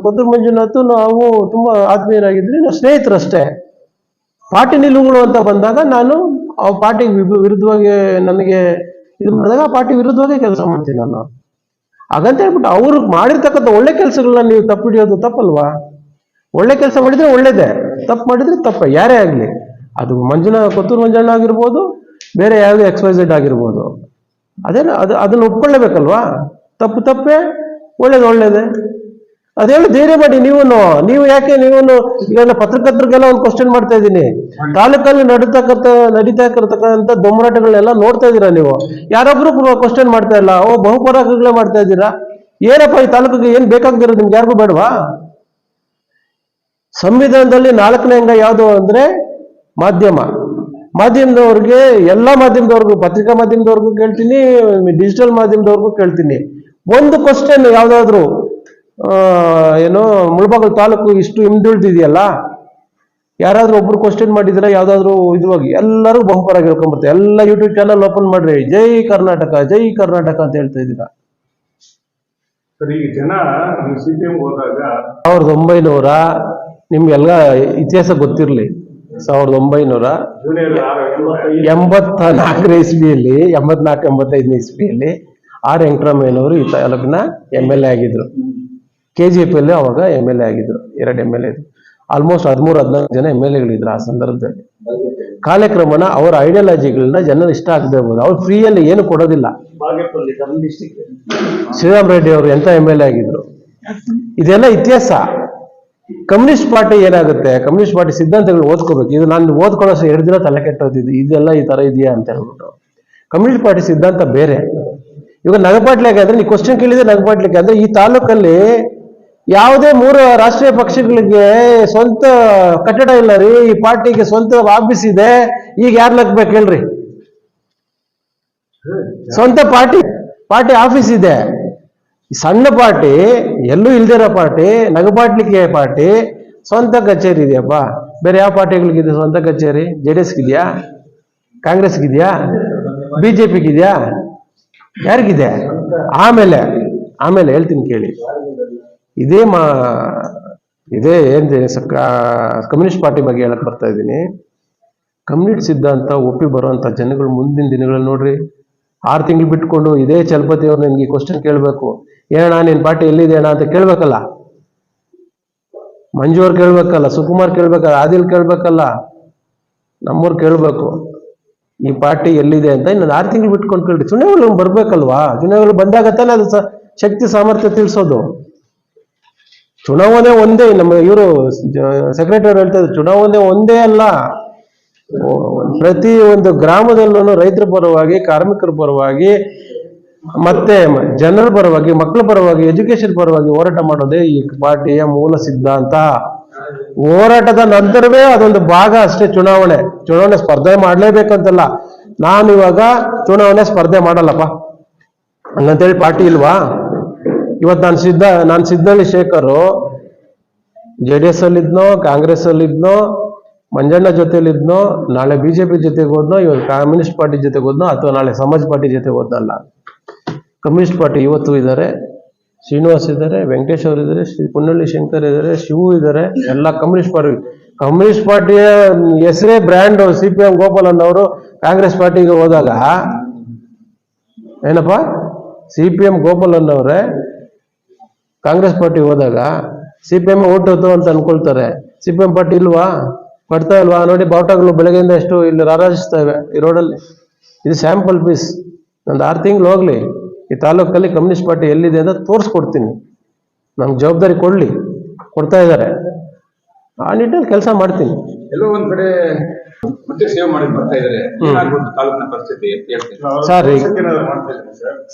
ಕೊತ್ತೂರು ಮಂಜುನಾಥ್ ನಾವು ತುಂಬಾ ಆತ್ಮೀಯರಾಗಿದ್ರಿ, ನಾವು ಸ್ನೇಹಿತರಷ್ಟೇ. ಪಾರ್ಟಿ ನಿಲುವುಗಳು ಅಂತ ಬಂದಾಗ ನಾನು ಆ ಪಾರ್ಟಿ ವಿರುದ್ಧವಾಗಿ ನನಗೆ ಇದು ಮಾಡಿದಾಗ ಆ ಪಾರ್ಟಿ ವಿರುದ್ಧವಾಗಿ ಕೆಲಸ ಮಾಡ್ತೀನಿ ನಾನು. ಹಾಗಂತ ಹೇಳ್ಬಿಟ್ಟು ಅವ್ರು ಮಾಡಿರ್ತಕ್ಕಂಥ ಒಳ್ಳೆ ಕೆಲಸಗಳನ್ನ ನೀವು ತಪ್ಪು ಹಿಡಿಯೋದು ತಪ್ಪಲ್ವಾ? ಒಳ್ಳೆ ಕೆಲಸ ಮಾಡಿದ್ರೆ ಒಳ್ಳೇದೇ, ತಪ್ಪು ಮಾಡಿದ್ರೆ ತಪ್ಪ, ಯಾರೇ ಆಗಲಿ. ಅದು ಕೊತ್ತೂರು ಮಂಜಣ್ಣ ಆಗಿರ್ಬೋದು, ಬೇರೆ ಯಾವುದೇ XYZ ಆಗಿರ್ಬೋದು. ಅದನ್ನ ಒಪ್ಕೊಳ್ಳೇಬೇಕಲ್ವಾ? ತಪ್ಪು ತಪ್ಪೇ, ಒಳ್ಳೇದು ಒಳ್ಳೇದೇ. ಅದೇಳು ಧೈರ್ಯ ಮಾಡಿ. ನೀವು ಯಾಕೆ ಈಗ ಪತ್ರಕರ್ತರಿಗೆಲ್ಲ ಒಂದು ಕ್ವಶನ್ ಮಾಡ್ತಾ ಇದ್ದೀನಿ. ತಾಲೂಕಲ್ಲಿ ನಡೀತಾ ಇರತಕ್ಕಂಥ ದೊಂಬರಾಟಗಳನ್ನೆಲ್ಲ ನೋಡ್ತಾ ಇದ್ದೀರಾ ನೀವು. ಯಾರೊಬ್ರು ಕ್ವಶನ್ ಮಾಡ್ತಾ ಇಲ್ಲ. ಬಹುಪರಾಗಗಳೇ ಮಾಡ್ತಾ ಇದ್ದೀರಾ. ಏನಪ್ಪ ಈ ತಾಲೂಕಿಗೆ ಏನ್ ಬೇಕಾಗ್ದಿರೋದು ನಿಮ್ಗೆ ಯಾರಿಗೂ ಬೇಡವಾ? ಸಂವಿಧಾನದಲ್ಲಿ 4ನೇ ಅಂಗ ಯಾವುದು ಅಂದ್ರೆ ಮಾಧ್ಯಮದವ್ರಿಗೆ, ಎಲ್ಲಾ ಮಾಧ್ಯಮದವ್ರಿಗೂ, ಪತ್ರಿಕಾ ಮಾಧ್ಯಮದವ್ರಿಗೂ ಕೇಳ್ತೀನಿ, ಡಿಜಿಟಲ್ ಮಾಧ್ಯಮದವ್ರಿಗೂ ಕೇಳ್ತೀನಿ. ಒಂದು ಕ್ವಶನ್ ಯಾವ್ದಾದ್ರು ಮುಳಬಾಗಿಲು ತಾಲೂಕು ಇಷ್ಟು ಹಿಂದುಳಿದಿದೆಯಲ್ಲ, ಯಾರಾದ್ರೂ ಒಬ್ರು ಕ್ವಶನ್ ಮಾಡಿದ್ರೆ ಯಾವ್ದಾದ್ರು ಇದುವಾಗಿ ಎಲ್ಲರೂ ಬಹುಪರಾಗಿ ಹೇಳ್ಕೊಂಡ್ಬರ್ತಾರೆ. ಎಲ್ಲ ಯೂಟ್ಯೂಬ್ ಚಾನಲ್ ಓಪನ್ ಮಾಡ್ರಿ, ಜೈ ಕರ್ನಾಟಕ ಜೈ ಕರ್ನಾಟಕ ಅಂತ ಹೇಳ್ತಾ ಇದ್ದೀರಾ. ಈ ಜನ CPM ಹೋದಾಗ 1900 ನಿಮ್ಗೆಲ್ಲ ಇತಿಹಾಸ ಗೊತ್ತಿರ್ಲಿ. 1984 ಇಸ್ವಿಯಲ್ಲಿ 84-85 ಇಸ್ವಿಯಲ್ಲಿ R ವೆಂಕಟರಾಮಯ್ಯನವರು ಈ ತಾಲೂಕಿನ MLA ಆಗಿದ್ರು. KGF ಅಲ್ಲಿ ಅವಾಗ MLA ಆಗಿದ್ರು. 2 MLA ಇದ್ರು. ಆಲ್ಮೋಸ್ಟ್ 13-14 ಜನ MLAಗಳಿದ್ರು ಆ ಸಂದರ್ಭದಲ್ಲಿ. ಕಾಲಕ್ರಮಣ ಅವರ ಐಡಿಯಾಲಜಿಗಳನ್ನ ಜನರು ಇಷ್ಟ ಆಗದೆ ಇರ್ಬೋದು. ಅವ್ರು ಫ್ರೀಯಲ್ಲಿ ಏನು ಕೊಡೋದಿಲ್ಲ. ಶ್ರೀರಾಮ್ ರೆಡ್ಡಿ ಅವರು ಎಂತ MLA ಆಗಿದ್ರು. ಇದೆಲ್ಲ ಇತಿಹಾಸ. ಕಮ್ಯುನಿಸ್ಟ್ ಪಾರ್ಟಿ ಏನಾಗುತ್ತೆ, ಕಮ್ಯುನಿಸ್ಟ್ ಪಾರ್ಟಿ ಸಿದ್ಧಾಂತಗಳು ಓದ್ಕೋಬೇಕು. ಇದು ನಾನು ಓದ್ಕೊಳ್ಳೋ 2 ದಿನ ತಲೆ ಕೆಟ್ಟೋದಿದ್ದು, ಇದೆಲ್ಲ ಈ ತರ ಇದೆಯಾ ಅಂತ ಹೇಳ್ಬಿಟ್ಟು. ಕಮ್ಯುನಿಸ್ಟ್ ಪಾರ್ಟಿ ಸಿದ್ಧಾಂತ ಬೇರೆ. ಇವಾಗ ನಗಪಾಟ್ಲಿಗೆ ಆದ್ರೆ ನೀವು ಕ್ವಶನ್ ಕೇಳಿದ್ರೆ ನಗಪಾಟ್ಲಿಕ್ಕೆ ಅಂದ್ರೆ ಈ ತಾಲೂಕಲ್ಲಿ ಯಾವುದೇ 3 ರಾಷ್ಟ್ರೀಯ ಪಕ್ಷಗಳಿಗೆ ಸ್ವಂತ ಕಟ್ಟಡ ಇಲ್ಲ ರೀ. ಈ ಪಾರ್ಟಿಗೆ ಸ್ವಂತ ಆಫೀಸ್ ಇದೆ. ಈಗ ಯಾರು ನಗ್ಬೇಕು ಹೇಳ್ರಿ? ಸ್ವಂತ ಪಾರ್ಟಿ ಆಫೀಸ್ ಇದೆ. ಸಣ್ಣ ಪಾರ್ಟಿ, ಎಲ್ಲೂ ಇಲ್ದಿರೋ ಪಾರ್ಟಿ, ನಗಪಾಟ್ಲಿಕ್ಕೆ ಪಾರ್ಟಿ ಸ್ವಂತ ಕಚೇರಿ ಇದೆಯಪ್ಪ. ಬೇರೆ ಯಾವ ಪಾರ್ಟಿಗಳಿಗಿದೆ ಸ್ವಂತ ಕಚೇರಿ? JDSಗಿದ್ಯಾ? ಕಾಂಗ್ರೆಸ್ಗಿದ್ಯಾ? BJPಗಿದ್ಯಾ? ಯಾರಿಗಿದೆ? ಆಮೇಲೆ ಹೇಳ್ತೀನಿ ಕೇಳಿ. ಇದೇ ಏನ್ ಕಮ್ಯುನಿಸ್ಟ್ ಪಾರ್ಟಿ ಬಗ್ಗೆ ಹೇಳಕ್ ಬರ್ತಾ ಇದ್ದೀನಿ. ಕಮ್ಯುನಿಸ್ಟ್ ಸಿದ್ಧಾಂತ ಒಪ್ಪಿ ಬರುವಂತ ಜನಗಳು ಮುಂದಿನ ದಿನಗಳಲ್ಲಿ ನೋಡ್ರಿ, 6 ತಿಂಗಳು ಬಿಟ್ಕೊಂಡು ಇದೇ ಚಲಪತಿ ಅವ್ರು ನಿನ್ಗೆ ಕ್ವಶನ್ ಕೇಳ್ಬೇಕು. ಏನಣ್ಣ ನಿನ್ ಪಾರ್ಟಿ ಎಲ್ಲಿದೆ ಅಣ್ಣ ಅಂತ ಕೇಳ್ಬೇಕಲ್ಲ. ಮಂಜು ಅವ್ರು ಕೇಳ್ಬೇಕಲ್ಲ, ಸುಕುಮಾರ್ ಕೇಳ್ಬೇಕಲ್ಲ, ಆದಿಲ್ ಕೇಳ್ಬೇಕಲ್ಲ, ನಮ್ಮವ್ರು ಕೇಳ್ಬೇಕು ಈ ಪಾರ್ಟಿ ಎಲ್ಲಿದೆ ಅಂತ. ಇನ್ನು 6 ತಿಂಗಳು ಬಿಟ್ಕೊಂಡು ಕೇಳಿ. ಚುನಾವಣೆ ಬರ್ಬೇಕಲ್ವಾ? ಚುನಾವಣೆ ಬಂದಾಗ ತಾನೇ ಅದು ಶಕ್ತಿ ಸಾಮರ್ಥ್ಯ ತಿಳಿಸೋದು. ಚುನಾವಣೆ ಒಂದೇ. ನಮ್ಮ ಇವರು ಸೆಕ್ರೆಟರಿ ಹೇಳ್ತಾ ಇದ್ರು, ಚುನಾವಣೆ ಒಂದೇ ಅಲ್ಲ, ಪ್ರತಿ ಒಂದು ಗ್ರಾಮದಲ್ಲೂ ರೈತರ ಪರವಾಗಿ, ಕಾರ್ಮಿಕರ ಪರವಾಗಿ, ಮತ್ತೆ ಜನರ ಪರವಾಗಿ, ಮಕ್ಕಳ ಪರವಾಗಿ, ಎಜುಕೇಶನ್ ಪರವಾಗಿ ಹೋರಾಟ ಮಾಡೋದೇ ಈ ಪಾರ್ಟಿಯ ಮೂಲ ಸಿದ್ಧಾಂತ. ಹೋರಾಟದ ನಂತರವೇ ಅದೊಂದು ಭಾಗ ಅಷ್ಟೇ ಚುನಾವಣೆ ಸ್ಪರ್ಧೆ ಮಾಡ್ಲೇಬೇಕಂತಲ್ಲ. ನಾನು ಇವಾಗ ಚುನಾವಣೆ ಸ್ಪರ್ಧೆ ಮಾಡಲ್ಲಪ್ಪ ಹಂಗಂತೇಳಿ ಪಾರ್ಟಿ ಇಲ್ವಾ? ಇವತ್ತು ನಾನು ಸಿದ್ನಳ್ಳಿ ಶೇಖರು JDS ಅಲ್ಲಿದ್ನೋ, ಕಾಂಗ್ರೆಸ್ ಅಲ್ಲಿದ್ನೋ, ಮಂಜಣ್ಣ ಜೊತೆಲಿದ್ನೋ, ನಾಳೆ BJP ಜೊತೆಗೆ ಹೋದ್ನೋ, ಇವಾಗ ಕಮ್ಯುನಿಸ್ಟ್ ಪಾರ್ಟಿ ಜೊತೆಗೆ ಹೋದ್ನೋ, ಅಥವಾ ನಾಳೆ ಸಮಾಜ್ ಪಾರ್ಟಿ ಜೊತೆಗೆ ಹೋದ್ನಲ್ಲ. ಕಮ್ಯುನಿಸ್ಟ್ ಪಾರ್ಟಿ ಇವತ್ತು ಇದ್ದಾರೆ, ಶ್ರೀನಿವಾಸ್ ಇದ್ದಾರೆ, ವೆಂಕಟೇಶ್ ಅವರು ಇದ್ದಾರೆ, ಪುನ್ನಳ್ಳಿ ಶಂಕರ್ ಇದ್ದಾರೆ, ಶಿವು ಇದ್ದಾರೆ, ಎಲ್ಲ ಕಮ್ಯುನಿಸ್ಟ್ ಪಾರ್ಟಿಯ ಹೆಸರೇ ಬ್ರ್ಯಾಂಡ್. CPM ಗೋಪಾಲನ್ ಅವರು ಕಾಂಗ್ರೆಸ್ ಪಾರ್ಟಿಗೆ ಹೋದಾಗ ಏನಪ್ಪ, CPM ಗೋಪಾಲನ್ ಅವರೇ ಕಾಂಗ್ರೆಸ್ ಪಾರ್ಟಿ ಹೋದಾಗ CPM ಓಟ್ ಹೋತು ಅಂತ ಅನ್ಕೊಳ್ತಾರೆ. CPM ಪಾರ್ಟಿ ಇಲ್ವಾ? ಬರ್ತಾ ಇಲ್ವಾ? ನೋಡಿ, ಬಾವುಟಗಳು ಬೆಳಗ್ಗೆಯಿಂದ ಎಷ್ಟು ಇಲ್ಲಿ ರಾರಾಜಿಸ್ತಾ ಇವೆ ಈ ರೋಡಲ್ಲಿ. ಇದು ಸ್ಯಾಂಪಲ್ ಪೀಸ್. ಒಂದು 6 ತಿಂಗಳು ಹೋಗ್ಲಿ, ಈ ತಾಲೂಕಲ್ಲಿ ಕಮ್ಯುನಿಸ್ಟ್ ಪಾರ್ಟಿ ಎಲ್ಲಿದೆ ಅಂತ ತೋರಿಸ್ಕೊಡ್ತೀನಿ. ನಮ್ಗೆ ಜವಾಬ್ದಾರಿ ಕೊಡ್ತಾ ಇದ್ದಾರೆ. ಆ ನಿಟ್ಟಿನಲ್ಲಿ ಕೆಲಸ ಮಾಡ್ತೀನಿ. ಎಲ್ಲೋ ಒಂದ್ ಕಡೆ ಮತ್ತೆ ಸೇವೆ ಮಾಡಿ ಬರ್ತಾ ಇದ್ದಾರೆ. ತಾಲೂಕಿನ ಪರಿಸ್ಥಿತಿ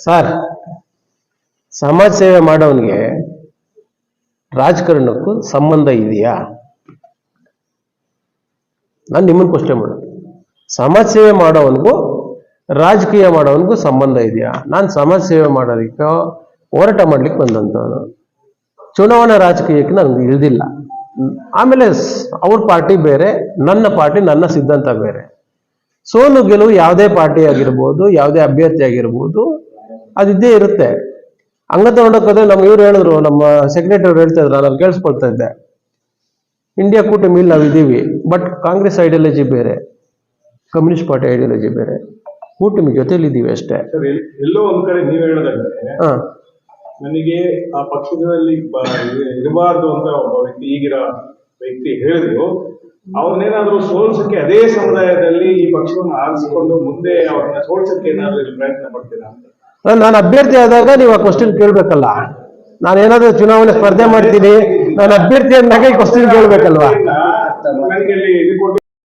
ಸರ್, ಸಮಾಜ ಸೇವೆ ಮಾಡೋನಿಗೆ ರಾಜಕಾರಣಕ್ಕೂ ಸಂಬಂಧ ಇದೆಯಾ? ನಾನು ನಿಮ್ಮನ್ನು ಕ್ವಶನ್ ಮಾಡೋದು. ಸಮಾಜ ಸೇವೆ ಮಾಡೋವನಿಗೂ ರಾಜಕೀಯ ಮಾಡೋವನಿಗೂ ಸಂಬಂಧ ಇದೆಯಾ? ನಾನು ಸಮಾಜ ಸೇವೆ ಮಾಡೋದಕ್ಕೆ ಹೋರಾಟ ಮಾಡ್ಲಿಕ್ಕೆ ಬಂದಂಥವನು. ಚುನಾವಣಾ ರಾಜಕೀಯಕ್ಕೆ ನನಗೆ ಇಳಿದಿಲ್ಲ. ಆಮೇಲೆ ಅವ್ರ ಪಾರ್ಟಿ ಬೇರೆ, ನನ್ನ ಪಾರ್ಟಿ, ನನ್ನ ಸಿದ್ಧಾಂತ ಬೇರೆ. ಸೋಲು ಗೆಲುವು ಯಾವುದೇ ಪಾರ್ಟಿ ಆಗಿರ್ಬೋದು, ಯಾವುದೇ ಅಭ್ಯರ್ಥಿ ಆಗಿರ್ಬೋದು, ಅದಿದ್ದೇ ಇರುತ್ತೆ. ಹಂಗಂತ ನೋಡೋಕ್ಕೋದ್ರೆ ನಮ್ಗೆ ಇವ್ರು ಹೇಳಿದ್ರು, ನಮ್ಮ ಸೆಕ್ರೆಟರಿ ಹೇಳ್ತಾ ಇದ್ರು, ನಾನು ಕೇಳಿಸ್ಕೊಳ್ತಾ ಇದ್ದೆ, ಇಂಡಿಯಾ ಕೂಟಮಿಯಲ್ಲಿ ನಾವಿದ್ದೀವಿ, ಬಟ್ ಕಾಂಗ್ರೆಸ್ ಐಡಿಯಾಲಜಿ ಬೇರೆ, ಕಮ್ಯುನಿಸ್ಟ್ ಪಾರ್ಟಿ ಐಡಿಯಾಲಜಿ ಬೇರೆ. ಕೂಟಮಿ ಜೊತೆಲಿದ್ದೀವಿ ಅಷ್ಟೇ. ಸರ್, ಎಲ್ಲೋ ಒಂದ್ ಕಡೆ ನೀವು ಹೇಳೋದಂದ್ರೆ ಹಾ, ನನಗೆ ಆ ಪಕ್ಷದಲ್ಲಿ ಇರಬಾರ್ದು ಅಂತ ಒಬ್ಬ ವ್ಯಕ್ತಿ, ಈಗಿರೋ ವ್ಯಕ್ತಿ ಹೇಳಿದ್ರು, ಅವನ್ನೇನಾದ್ರೂ ಸೋಲ್ಸಕ್ಕೆ ಅದೇ ಸಮುದಾಯದಲ್ಲಿ ಈ ಪಕ್ಷವನ್ನು ಆರಿಸಿಕೊಂಡು ಮುಂದೆ ಅವ್ರನ್ನ ಸೋಲ್ಸಕ್ಕೆ ಏನಾದ್ರೂ ಪ್ರಯತ್ನ ಪಡ್ತೀರಾ ಅಂತ. ನಾನು ಅಭ್ಯರ್ಥಿ ಆದಾಗ ನೀವು ಆ ಕ್ವಶನ್ ಕೇಳ್ಬೇಕಲ್ಲ. ನಾನೇನಾದ್ರೂ ಚುನಾವಣೆ ಸ್ಪರ್ಧೆ ಮಾಡ್ತೀನಿ, ನಾನು ಅಭ್ಯರ್ಥಿ ಅಂದಾಗ ಈ ಕ್ವಶನ್ ಕೇಳ್ಬೇಕಲ್ವಾ? ನನಗೆ ಇಲ್ಲಿ ಇದು ಕೊಟ್ಟು